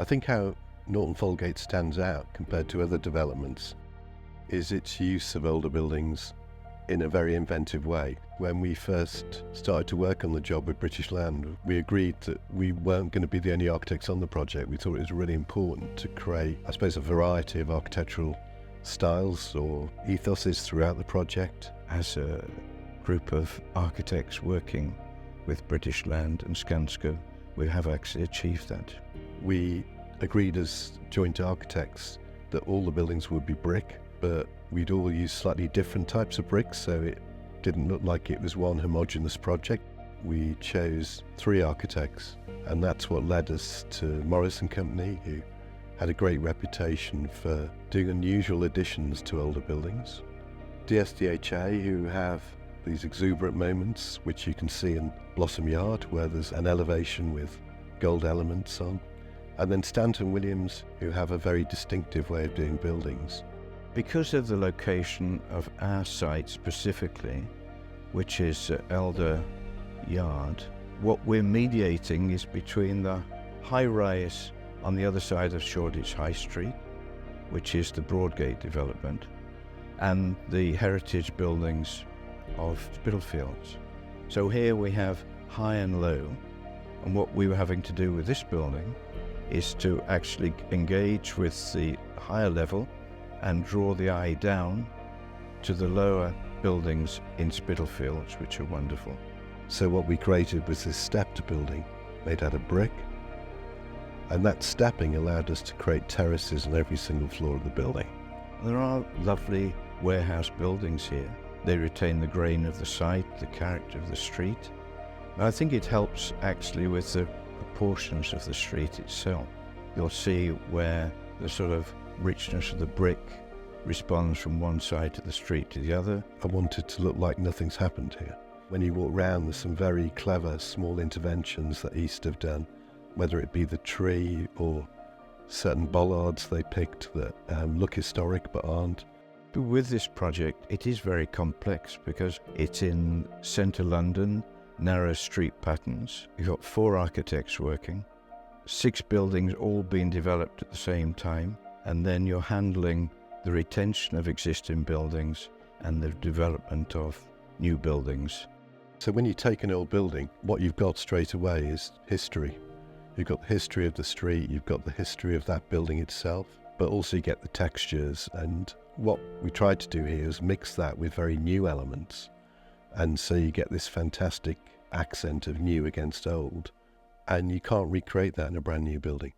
I think how Norton Folgate stands out compared to other developments is its use of older buildings in a very inventive way. When we first started to work on the job with British Land, we agreed that we weren't going to be the only architects on the project. We thought it was really important to create, I suppose, a variety of architectural styles or ethoses throughout the project. As a group of architects working with British Land and Skanska, we have actually achieved that. We agreed as joint architects that all the buildings would be brick, but we'd all use slightly different types of bricks, so it didn't look like it was one homogeneous project. We chose 3 architects, and that's what led us to Morris & Company, who had a great reputation for doing unusual additions to older buildings. DSDHA, who have these exuberant moments, which you can see in Blossom Yard, where there's an elevation with gold elements on. And then Stanton Williams, who have a very distinctive way of doing buildings. Because of the location of our site specifically, which is Elder Yard, what we're mediating is between the high-rise on the other side of Shoreditch High Street, which is the Broadgate development, and the heritage buildings of Spitalfields. So here we have high and low, and what we were having to do with this building is to actually engage with the higher level and draw the eye down to the lower buildings in Spitalfields, which are wonderful. So what we created was this stepped building made out of brick, and that stepping allowed us to create terraces on every single floor of the building. There are lovely warehouse buildings here. They retain the grain of the site, the character of the street. I think it helps actually with the proportions of the street itself. You'll see where the sort of richness of the brick responds from one side of the street to the other. I want it to look like nothing's happened here. When you walk round, there's some very clever small interventions that East have done, whether it be the tree or certain bollards they picked that look historic but aren't. But with this project, it is very complex because it's in centre London, narrow street patterns. You've got 4 architects working, 6 buildings all being developed at the same time, and then you're handling the retention of existing buildings and the development of new buildings. So when you take an old building, what you've got straight away is history. You've got the history of the street, you've got the history of that building itself, but also you get the textures. And what we tried to do here is mix that with very new elements. And so you get this fantastic accent of new against old. And you can't recreate that in a brand new building.